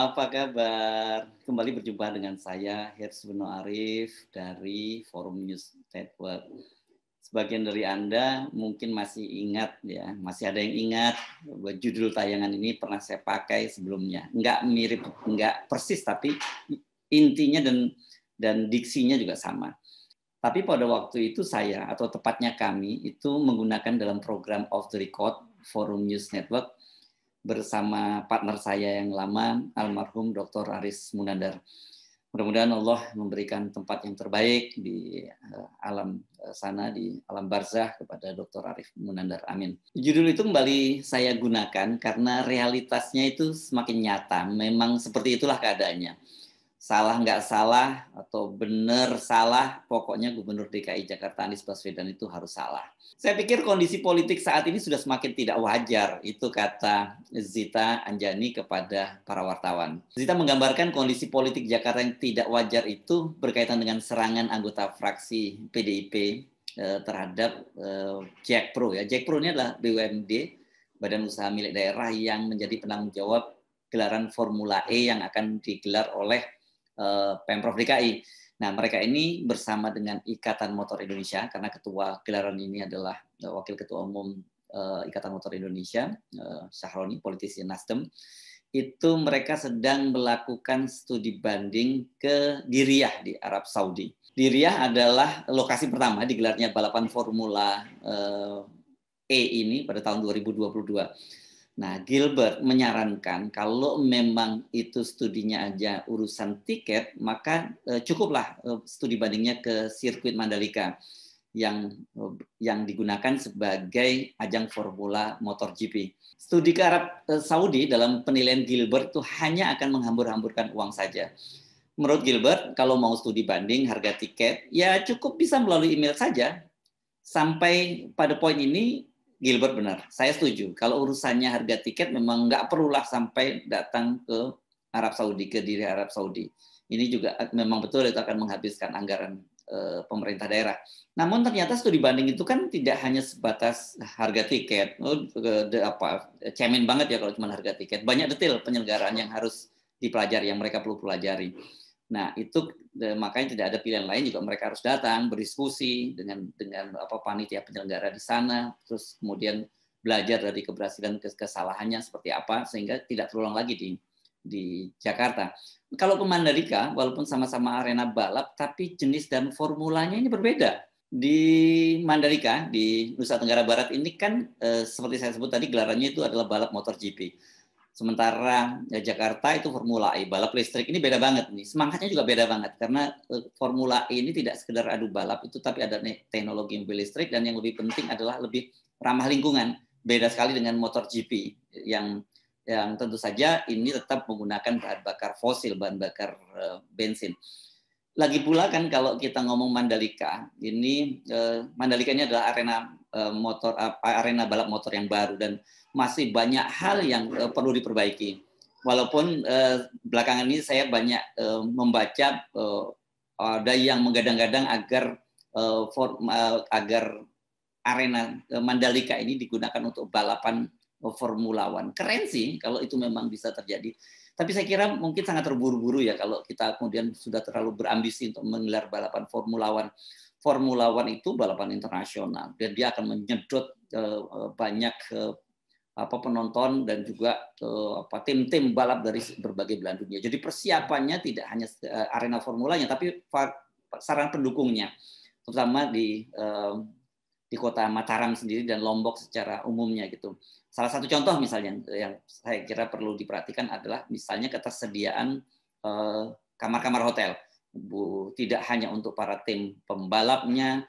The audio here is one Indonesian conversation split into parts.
apa kabar? Kembali berjumpa dengan saya, Hirsbuno Arif dari Forum News Network. Sebagian dari Anda mungkin masih ingat ya, masih ada yang ingat bahwa judul tayangan ini pernah saya pakai sebelumnya. Enggak mirip, enggak persis, tapi intinya dan diksinya juga sama. Tapi pada waktu itu saya, atau tepatnya kami, itu menggunakan dalam program Off the Record Forum News Network bersama partner saya yang lama, almarhum Dr. Aris Munandar. Mudah-mudahan Allah memberikan tempat yang terbaik di alam sana, di alam barzah kepada Dr. Arif Munandar. Amin. Judul itu kembali saya gunakan karena realitasnya itu semakin nyata. Memang seperti itulah keadaannya. Salah nggak salah atau benar salah, pokoknya Gubernur DKI Jakarta Anies Baswedan itu harus salah. Saya pikir kondisi politik saat ini sudah semakin tidak wajar, itu kata Zita Anjani kepada para wartawan. Zita menggambarkan kondisi politik Jakarta yang tidak wajar itu berkaitan dengan serangan anggota fraksi PDIP terhadap Jack Pro. Ya. Jack Pro ini adalah BUMD, Badan Usaha Milik Daerah, yang menjadi penanggung jawab gelaran Formula E yang akan digelar oleh Pemprov DKI. Nah, mereka ini bersama dengan Ikatan Motor Indonesia, karena ketua gelaran ini adalah Wakil Ketua Umum Ikatan Motor Indonesia, Syahroni, politisi Nasdem. Itu mereka sedang melakukan studi banding ke Diriyah di Arab Saudi. Diriyah adalah lokasi pertama digelarnya balapan Formula E ini pada tahun 2022. Nah, Gilbert menyarankan kalau memang itu studinya aja urusan tiket, maka cukuplah studi bandingnya ke sirkuit Mandalika yang digunakan sebagai ajang Formula MotoGP. Studi ke Arab Saudi dalam penilaian Gilbert itu hanya akan menghambur-hamburkan uang saja. Menurut Gilbert, kalau mau studi banding harga tiket, ya cukup bisa melalui email saja. Sampai pada poin ini, Gilbert benar, saya setuju. Kalau urusannya harga tiket memang nggak perlulah sampai datang ke Arab Saudi, ke diri Arab Saudi. Ini juga memang betul itu akan menghabiskan anggaran pemerintah daerah. Namun ternyata studi banding itu kan tidak hanya sebatas harga tiket. Cemen banget ya kalau cuma harga tiket. Banyak detail penyelenggaraan yang harus dipelajari, yang mereka perlu pelajari. Nah, itu makanya tidak ada pilihan lain, juga mereka harus datang berdiskusi dengan panitia penyelenggara di sana, terus kemudian belajar dari keberhasilan kesalahannya seperti apa sehingga tidak terulang lagi di Jakarta. Kalau ke Mandalika, walaupun sama-sama arena balap, tapi jenis dan formulanya ini berbeda. Di Mandalika, di Nusa Tenggara Barat ini kan seperti saya sebut tadi, gelarannya itu adalah balap MotoGP. Sementara Jakarta itu Formula E, balap listrik. Ini beda banget nih. Semangatnya juga beda banget karena Formula E ini tidak sekedar adu balap itu, tapi ada teknologi mobil listrik, dan yang lebih penting adalah lebih ramah lingkungan. Beda sekali dengan MotoGP yang tentu saja ini tetap menggunakan bahan bakar fosil, bahan bakar bensin. Lagi pula kan kalau kita ngomong Mandalika, ini Mandalika ini adalah arena balap motor yang baru, dan masih banyak hal yang perlu diperbaiki. Walaupun belakangan ini saya banyak membaca ada yang menggadang-gadang agar arena Mandalika ini digunakan untuk balapan Formula One. Keren sih kalau itu memang bisa terjadi. Tapi saya kira mungkin sangat terburu-buru ya kalau kita kemudian sudah terlalu berambisi untuk menggelar balapan Formula One. Formula One itu balapan internasional dan dia akan menyedot banyak penonton dan juga tim-tim balap dari berbagai belahan dunia. Jadi persiapannya tidak hanya arena formulanya, tapi sarana pendukungnya, terutama di kota Mataram sendiri dan Lombok secara umumnya gitu. Salah satu contoh misalnya yang saya kira perlu diperhatikan adalah misalnya ketersediaan kamar-kamar hotel. Tidak hanya untuk para tim pembalapnya,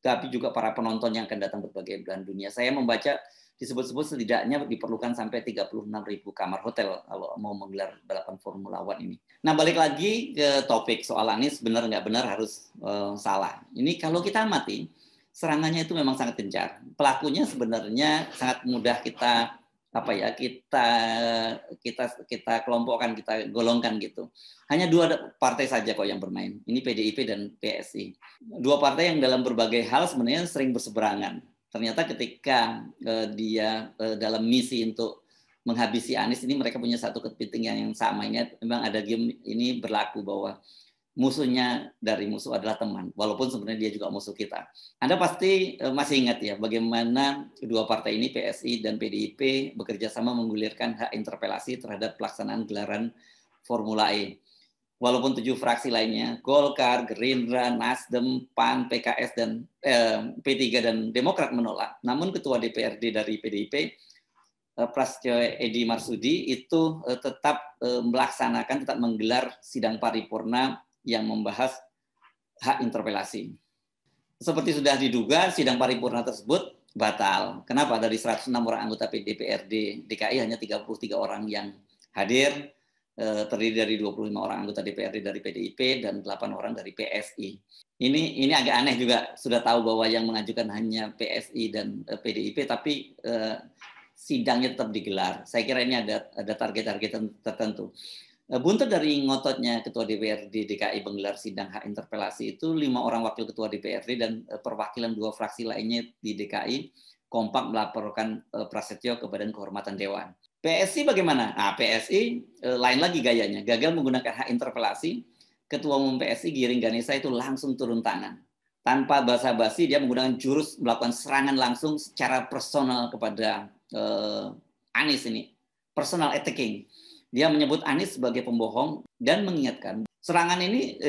tapi juga para penonton yang akan datang berbagai belahan dunia. Saya membaca disebut-sebut setidaknya diperlukan sampai 36.000 kamar hotel kalau mau menggelar balapan Formula One ini. Nah, balik lagi ke topik soal Anies benar nggak benar harus salah. Ini kalau kita amati, serangannya itu memang sangat gencar. Pelakunya sebenarnya sangat mudah kita kelompokkan, kita golongkan gitu. Hanya dua partai saja kok yang bermain. Ini PDIP dan PSI. Dua partai yang dalam berbagai hal sebenarnya sering berseberangan. Ternyata ketika dia dalam misi untuk menghabisi Anies ini mereka punya satu kepentingan yang sama. Ini memang ada game ini berlaku bahwa musuhnya dari musuh adalah teman, walaupun sebenarnya dia juga musuh kita. Anda pasti masih ingat ya bagaimana kedua partai ini PSI dan PDIP bekerja sama menggulirkan hak interpelasi terhadap pelaksanaan gelaran Formula E. Walaupun 7 fraksi lainnya, Golkar, Gerindra, Nasdem, PAN, PKS, dan P3 dan Demokrat menolak. Namun Ketua DPRD dari PDIP, Prasetyo Edi Marsudi, itu tetap melaksanakan, tetap menggelar sidang paripurna yang membahas hak interpelasi. Seperti sudah diduga, sidang paripurna tersebut batal. Kenapa? Dari 106 orang anggota DPRD DKI hanya 33 orang yang hadir, terdiri dari 25 orang anggota DPRD dari PDIP dan 8 orang dari PSI. Ini agak aneh juga, sudah tahu bahwa yang mengajukan hanya PSI dan PDIP, tapi sidangnya tetap digelar. Saya kira ini ada target-target tertentu. Buntut dari ngototnya Ketua DPRD DKI menggelar sidang hak interpelasi itu, 5 orang wakil Ketua DPRD dan perwakilan 2 fraksi lainnya di DKI kompak melaporkan Prasetyo ke Badan Kehormatan Dewan. PSI bagaimana? Nah, PSI lain lagi gayanya, gagal menggunakan hak interpelasi. Ketua Umum PSI Giring Ganesa itu langsung turun tangan. Tanpa basa-basi dia menggunakan jurus melakukan serangan langsung secara personal kepada Anies ini. Personal attacking. Dia menyebut Anies sebagai pembohong dan mengingatkan serangan ini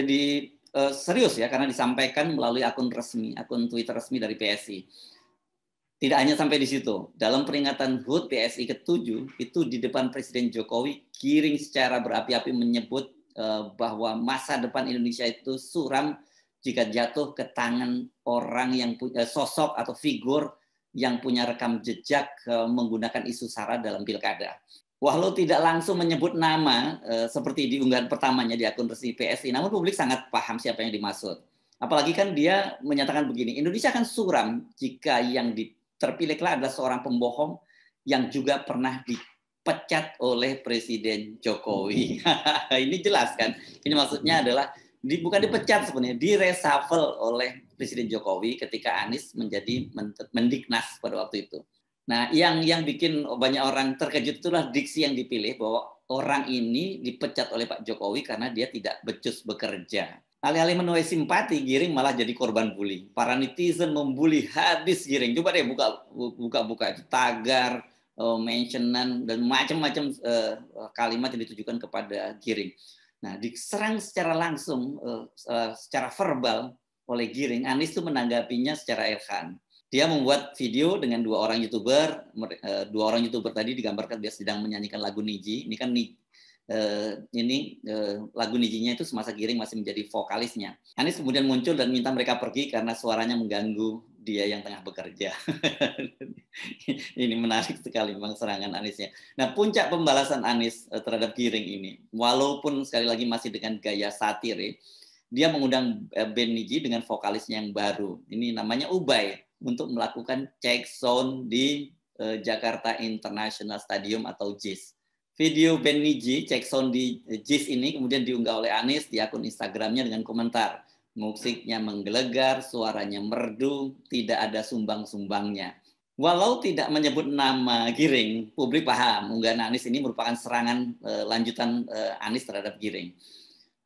serius ya karena disampaikan melalui akun Twitter resmi dari PSI. Tidak hanya sampai di situ. Dalam peringatan HUT PSI ke-7 itu di depan Presiden Jokowi, Giring secara berapi-api menyebut bahwa masa depan Indonesia itu suram jika jatuh ke tangan orang yang punya sosok atau figur yang punya rekam jejak menggunakan isu sara dalam pilkada. Walau tidak langsung menyebut nama seperti di unggahan pertamanya di akun resmi PSI, namun publik sangat paham siapa yang dimaksud. Apalagi kan dia menyatakan begini, Indonesia akan suram jika yang terpilih adalah seorang pembohong yang juga pernah dipecat oleh Presiden Jokowi. Ini jelas kan? Ini maksudnya adalah bukan dipecat sebenarnya, direshuffle oleh Presiden Jokowi ketika Anies menjadi Mendiknas pada waktu itu. Nah, yang bikin banyak orang terkejut itulah diksi yang dipilih bahwa orang ini dipecat oleh Pak Jokowi karena dia tidak becus bekerja. Alih-alih menuai simpati, Giring malah jadi korban bully. Para netizen membuli habis Giring. Coba deh buka itu tagar, mentionan dan macam-macam kalimat yang ditujukan kepada Giring. Nah, diserang secara langsung, secara verbal oleh Giring. Anies itu menanggapinya secara elegan. Dia membuat video dengan 2 orang YouTuber. 2 orang YouTuber tadi digambarkan dia sedang menyanyikan lagu Niji. Ini kan lagu Nijinya itu semasa Giring masih menjadi vokalisnya. Anies kemudian muncul dan minta mereka pergi karena suaranya mengganggu dia yang tengah bekerja. Ini menarik sekali memang serangan Aniesnya. Nah, puncak pembalasan Anies terhadap Giring ini, walaupun sekali lagi masih dengan gaya satir, dia mengundang band Niji dengan vokalisnya yang baru. Ini namanya Ubay, untuk melakukan check sound di Jakarta International Stadium atau JIS. Video band Niji check sound di JIS ini kemudian diunggah oleh Anies di akun Instagramnya dengan komentar, musiknya menggelegar, suaranya merdu, tidak ada sumbang-sumbangnya. Walau tidak menyebut nama Giring, publik paham unggahan Anies ini merupakan serangan lanjutan Anies terhadap Giring.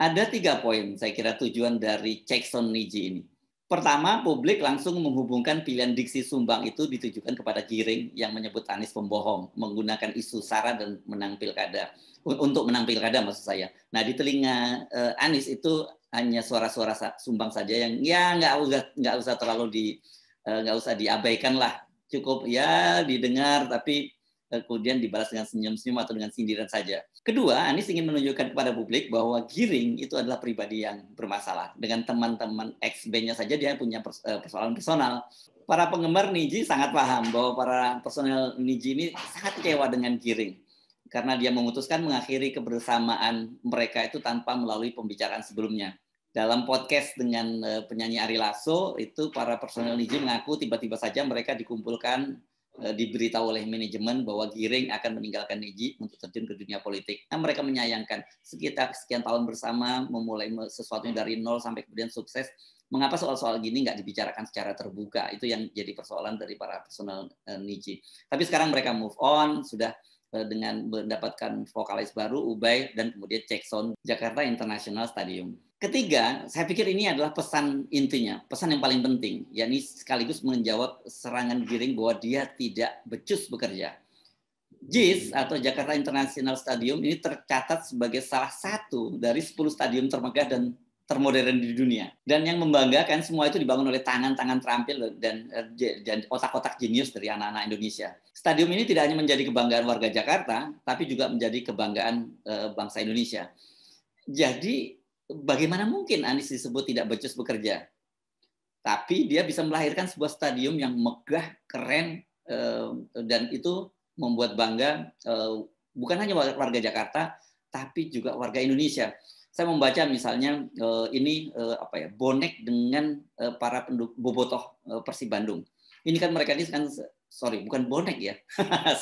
Ada 3 poin saya kira tujuan dari check sound Niji ini. Pertama, publik langsung menghubungkan pilihan diksi sumbang itu ditujukan kepada Giring yang menyebut Anies pembohong, menggunakan isu sara dan menang pilkada. Untuk menang pilkada maksud saya. Nah, di telinga Anies itu hanya suara-suara sumbang saja yang ya nggak usah terlalu nggak usah diabaikan lah. Cukup ya didengar tapi kemudian dibalas dengan senyum-senyum atau dengan sindiran saja. Kedua, Anies ingin menunjukkan kepada publik bahwa Giring itu adalah pribadi yang bermasalah. Dengan teman-teman ex-bandnya saja dia punya persoalan personal. Para penggemar Niji sangat paham bahwa para personel Niji ini sangat kecewa dengan Giring. Karena dia memutuskan mengakhiri kebersamaan mereka itu tanpa melalui pembicaraan sebelumnya. Dalam podcast dengan penyanyi Ari Lasso, itu para personel Niji mengaku tiba-tiba saja mereka dikumpulkan, diberitahu oleh manajemen bahwa Giring akan meninggalkan Niji untuk terjun ke dunia politik. Nah, mereka menyayangkan sekian tahun bersama, memulai sesuatu dari nol sampai kemudian sukses. Mengapa soal-soal gini nggak dibicarakan secara terbuka? Itu yang jadi persoalan dari para personel Niji. Tapi sekarang mereka move on, sudah dengan mendapatkan vokalis baru Ubay dan kemudian Jackson Jakarta International Stadium. Ketiga, saya pikir ini adalah pesan intinya, pesan yang paling penting, yakni sekaligus menjawab serangan Giring bahwa dia tidak becus bekerja. JIS atau Jakarta International Stadium ini tercatat sebagai salah satu dari 10 stadium termegah dan termodern di dunia. Dan yang membanggakan semua itu dibangun oleh tangan-tangan terampil dan otak-otak jenius dari anak-anak Indonesia. Stadium ini tidak hanya menjadi kebanggaan warga Jakarta, tapi juga menjadi kebanggaan bangsa Indonesia. Jadi bagaimana mungkin Anies disebut tidak becus bekerja? Tapi dia bisa melahirkan sebuah stadium yang megah, keren, dan itu membuat bangga bukan hanya warga Jakarta, tapi juga warga Indonesia. Saya membaca misalnya ini bonek dengan para pendukung bobotoh Persib Bandung. Ini kan mereka ini kan bukan bonek ya.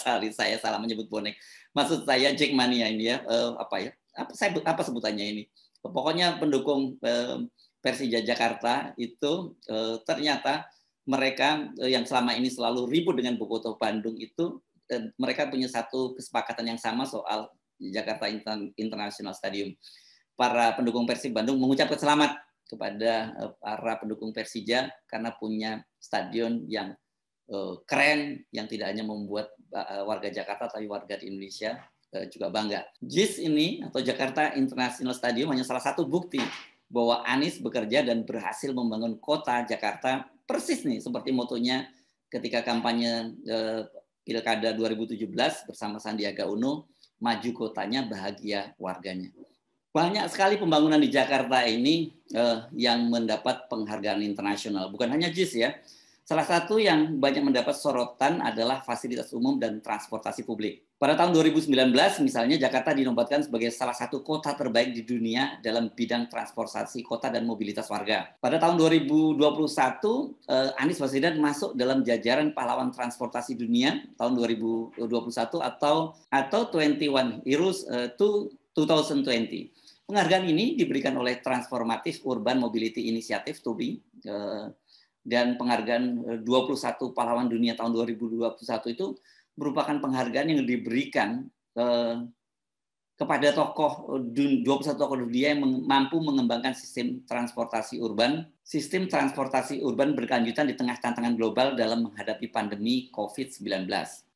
Sorry, saya salah menyebut bonek. Maksud saya Jackmania ini ya, apa sebutannya ini? Pokoknya pendukung Persija Jakarta itu ternyata mereka yang selama ini selalu ribut dengan bobotoh Bandung itu mereka punya satu kesepakatan yang sama soal Jakarta International Stadium. Para pendukung Persib Bandung mengucapkan selamat kepada para pendukung Persija karena punya stadion yang keren, yang tidak hanya membuat warga Jakarta tapi warga di Indonesia juga bangga. JIS ini atau Jakarta International Stadium hanya salah satu bukti bahwa Anies bekerja dan berhasil membangun kota Jakarta persis nih seperti motonya ketika kampanye Pilkada 2017 bersama Sandiaga Uno, maju kotanya, bahagia warganya. Banyak sekali pembangunan di Jakarta ini yang mendapat penghargaan internasional. Bukan hanya JIS ya. Salah satu yang banyak mendapat sorotan adalah fasilitas umum dan transportasi publik. Pada tahun 2019 misalnya Jakarta dinobatkan sebagai salah satu kota terbaik di dunia dalam bidang transportasi kota dan mobilitas warga. Pada tahun 2021 Anies Baswedan masuk dalam jajaran pahlawan transportasi dunia tahun 2021 atau 21 Heroes 2020. Penghargaan ini diberikan oleh Transformative Urban Mobility Initiative (TUBI) dan penghargaan 21 pahlawan dunia tahun 2021 itu merupakan penghargaan yang diberikan kepada 21 tokoh dunia yang mampu mengembangkan sistem transportasi urban berkelanjutan di tengah tantangan global dalam menghadapi pandemi COVID-19.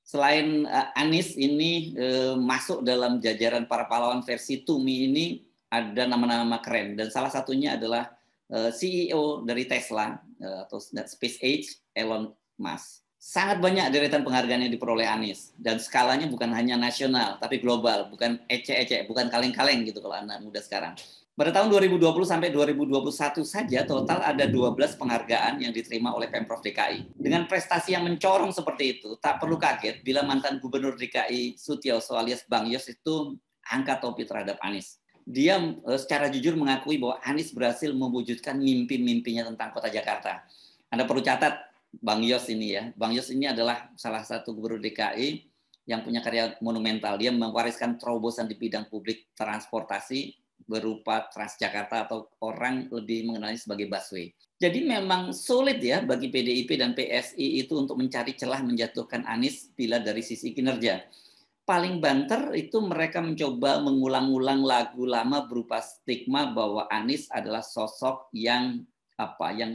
Selain Anies ini masuk dalam jajaran para pahlawan versi TUMI ini, ada nama-nama keren dan salah satunya adalah CEO dari Tesla atau SpaceX, Elon Musk. Sangat banyak deretan penghargaan yang diperoleh Anies dan skalanya bukan hanya nasional tapi global, bukan ecek-ecek, bukan kaleng-kaleng gitu kalau anak muda sekarang. Pada tahun 2020 sampai 2021 saja total ada 12 penghargaan yang diterima oleh Pemprov DKI. Dengan prestasi yang mencorong seperti itu, tak perlu kaget bila mantan Gubernur DKI Sutioso alias Bang Yos itu angkat topi terhadap Anies. Dia secara jujur mengakui bahwa Anies berhasil mewujudkan mimpi-mimpinya tentang kota Jakarta. Anda perlu catat Bang Yos ini ya. Bang Yos ini adalah salah satu gubernur DKI yang punya karya monumental. Dia mewariskan terobosan di bidang publik transportasi berupa Transjakarta atau orang lebih mengenalnya sebagai busway. Jadi memang sulit ya bagi PDIP dan PSI itu untuk mencari celah menjatuhkan Anies bila dari sisi kinerja. Paling banter itu mereka mencoba mengulang-ulang lagu lama berupa stigma bahwa Anies adalah sosok yang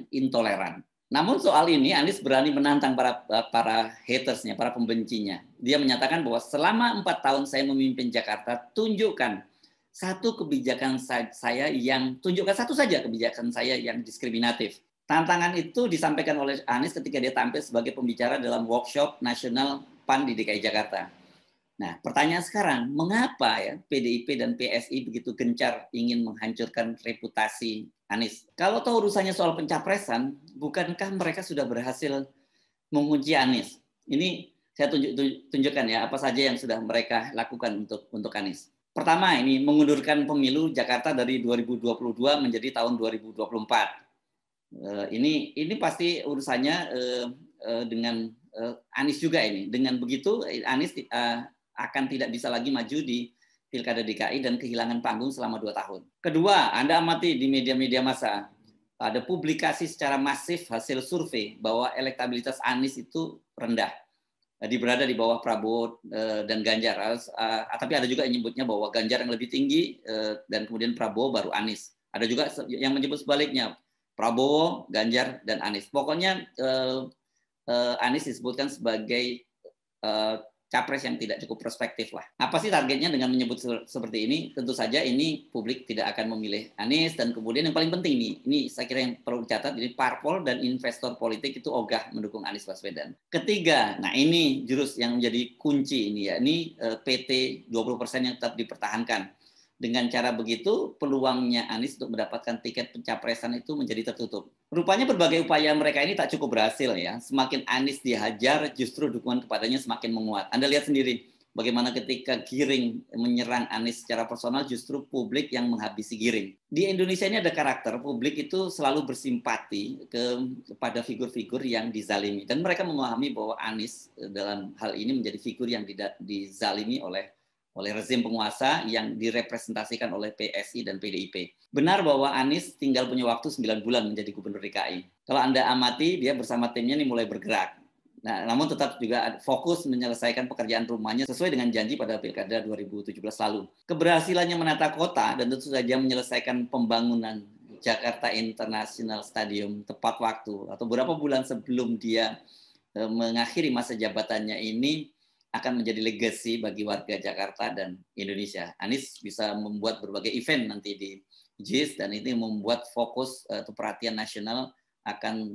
intoleran. Namun soal ini Anies berani menantang para hatersnya, para pembencinya. Dia menyatakan bahwa selama 4 tahun saya memimpin Jakarta, tunjukkan satu saja kebijakan saya yang diskriminatif. Tantangan itu disampaikan oleh Anies ketika dia tampil sebagai pembicara dalam workshop nasional PAN di DKI Jakarta. Nah, pertanyaan sekarang, mengapa ya PDIP dan PSI begitu gencar ingin menghancurkan reputasi Anies? Kalau tahu urusannya soal pencapresan, bukankah mereka sudah berhasil mengunci Anies? Ini saya tunjukkan ya apa saja yang sudah mereka lakukan untuk Anies. Pertama, ini mengundurkan pemilu Jakarta dari 2022 menjadi tahun 2024. Ini pasti urusannya dengan Anies juga ini. Dengan begitu Anies akan tidak bisa lagi maju di Pilkada DKI dan kehilangan panggung selama 2 tahun. Kedua, Anda amati di media-media massa, ada publikasi secara masif hasil survei bahwa elektabilitas Anies itu rendah. berada di bawah Prabowo dan Ganjar. Tapi ada juga yang menyebutnya bahwa Ganjar yang lebih tinggi dan kemudian Prabowo baru Anies. Ada juga yang menyebut sebaliknya, Prabowo, Ganjar, dan Anies. Pokoknya Anies disebutkan sebagai capres yang tidak cukup prospektif lah. Apa sih targetnya dengan menyebut seperti ini? Tentu saja ini publik tidak akan memilih Anies, dan kemudian yang paling penting nih, ini saya kira yang perlu dicatat, jadi parpol dan investor politik itu ogah mendukung Anies Baswedan. Ketiga, nah ini jurus yang menjadi kunci ini ya, ini PT 20% yang tetap dipertahankan. Dengan cara begitu, peluangnya Anies untuk mendapatkan tiket pencapresan itu menjadi tertutup. Rupanya berbagai upaya mereka ini tak cukup berhasil ya. Semakin Anies dihajar, justru dukungan kepadanya semakin menguat. Anda lihat sendiri bagaimana ketika Giring menyerang Anies secara personal, justru publik yang menghabisi Giring. Di Indonesia ini ada karakter, publik itu selalu bersimpati kepada figur-figur yang dizalimi. Dan mereka memahami bahwa Anies dalam hal ini menjadi figur yang dizalimi oleh rezim penguasa yang direpresentasikan oleh PSI dan PDIP. Benar bahwa Anies tinggal punya waktu 9 bulan menjadi gubernur DKI. Kalau Anda amati, dia bersama timnya ini mulai bergerak. Nah, namun tetap juga fokus menyelesaikan pekerjaan rumahnya sesuai dengan janji pada Pilkada 2017 lalu. Keberhasilannya menata kota dan tentu saja menyelesaikan pembangunan Jakarta International Stadium tepat waktu atau beberapa bulan sebelum dia mengakhiri masa jabatannya ini akan menjadi legacy bagi warga Jakarta dan Indonesia. Anies bisa membuat berbagai event nanti di JIS dan ini membuat fokus atau perhatian nasional akan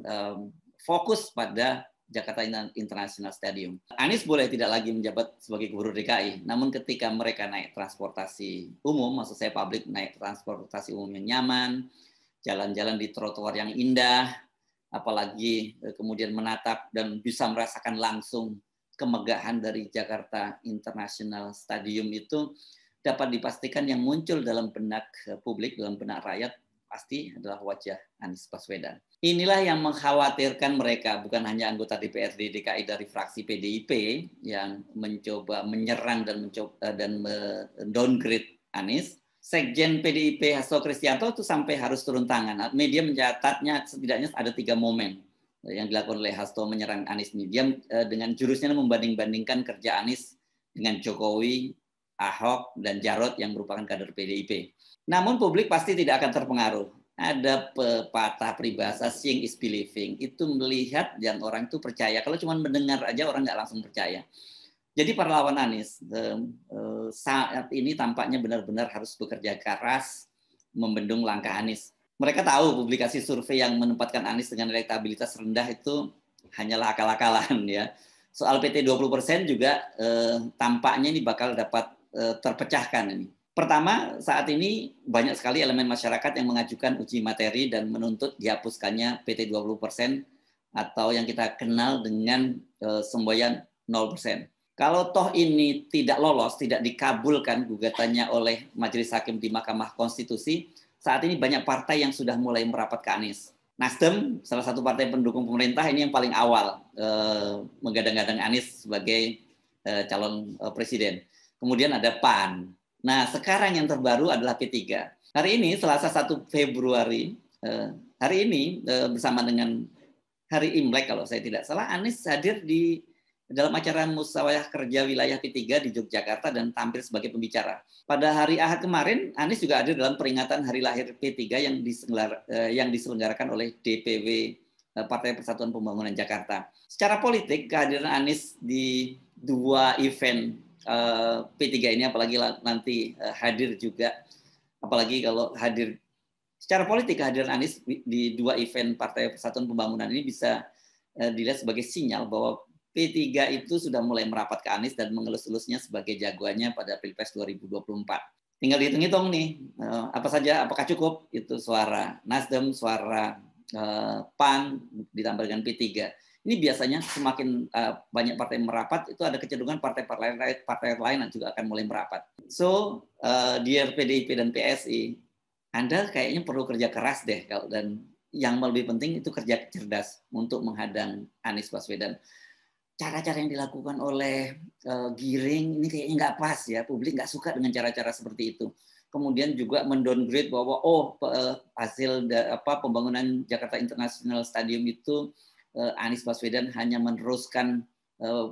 fokus pada Jakarta International Stadium. Anies boleh tidak lagi menjabat sebagai gubernur DKI, namun ketika mereka naik transportasi umum, maksud saya publik naik transportasi umum yang nyaman, jalan-jalan di trotoar yang indah, apalagi kemudian menatap dan bisa merasakan langsung kemegahan dari Jakarta International Stadium itu dapat dipastikan yang muncul dalam benak publik, dalam benak rakyat, pasti adalah wajah Anies Baswedan. Inilah yang mengkhawatirkan mereka, bukan hanya anggota DPRD DKI dari fraksi PDIP yang mencoba menyerang dan downgrade Anies. Sekjen PDIP Hasto Kristianto itu sampai harus turun tangan. Media mencatatnya setidaknya ada 3 momen yang dilakukan oleh Hasto menyerang Anies ini. Dia dengan jurusnya membanding-bandingkan kerja Anies dengan Jokowi, Ahok, dan Jarot yang merupakan kader PDIP. Namun publik pasti tidak akan terpengaruh. Ada pepatah peribahasa seeing is believing. Itu melihat dan orang itu percaya. Kalau cuma mendengar aja orang nggak langsung percaya. Jadi para lawan Anies saat ini tampaknya benar-benar harus bekerja keras membendung langkah Anies. Mereka tahu publikasi survei yang menempatkan Anies dengan elektabilitas rendah itu hanyalah akal-akalan ya. Soal PT 20% juga tampaknya ini bakal dapat terpecahkan ini. Pertama, saat ini banyak sekali elemen masyarakat yang mengajukan uji materi dan menuntut dihapuskannya PT 20% atau yang kita kenal dengan semboyan 0%. Kalau toh ini tidak lolos, tidak dikabulkan gugatannya oleh Majelis Hakim di Mahkamah Konstitusi, saat ini banyak partai yang sudah mulai merapat ke Anies. Nasdem, salah satu partai pendukung pemerintah, ini yang paling awal menggadang-gadang Anies sebagai calon presiden. Kemudian ada PAN. Nah, sekarang yang terbaru adalah P3. Hari ini, Selasa 1 Februari, hari ini bersama dengan hari Imlek kalau saya tidak salah, Anies hadir di dalam acara musyawarah kerja wilayah P3 di Yogyakarta dan tampil sebagai pembicara. Pada hari Ahad kemarin, Anies juga hadir dalam peringatan hari lahir P3 yang diselenggarakan oleh DPW Partai Persatuan Pembangunan Jakarta. Secara politik, kehadiran Anies di 2 event P3 ini, apalagi nanti hadir juga, apalagi kalau hadir secara politik, kehadiran Anies di 2 event Partai Persatuan Pembangunan ini bisa dilihat sebagai sinyal bahwa P3 itu sudah mulai merapat ke Anies dan mengelus-elusnya sebagai jagoannya pada Pilpres 2024. Tinggal dihitung-hitung nih, apa saja, apakah cukup itu suara Nasdem, suara PAN ditambah dengan P3. Ini biasanya semakin banyak partai merapat, itu ada kecenderungan partai lain juga akan mulai merapat. So, dear PDIP dan PSI, Anda kayaknya perlu kerja keras deh, dan yang lebih penting itu kerja cerdas untuk menghadang Anies Baswedan. Cara-cara yang dilakukan oleh Giring ini kayaknya nggak pas ya, publik nggak suka dengan cara-cara seperti itu. Kemudian juga mendowngrade bahwa hasil pembangunan Jakarta International Stadium itu Anies Baswedan hanya meneruskan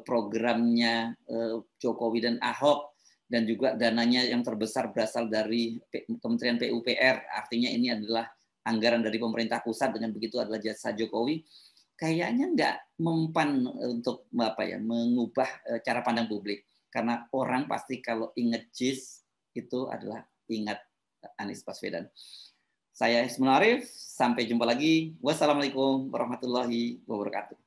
programnya Jokowi dan Ahok, dan juga dananya yang terbesar berasal dari Kementerian PUPR, artinya ini adalah anggaran dari pemerintah pusat, dengan begitu adalah jasa Jokowi, kayaknya nggak mempan untuk mengubah cara pandang publik. Karena orang pasti kalau ingat JIS itu adalah ingat Anies Baswedan. Saya Hisbun Arif, sampai jumpa lagi. Wassalamualaikum warahmatullahi wabarakatuh.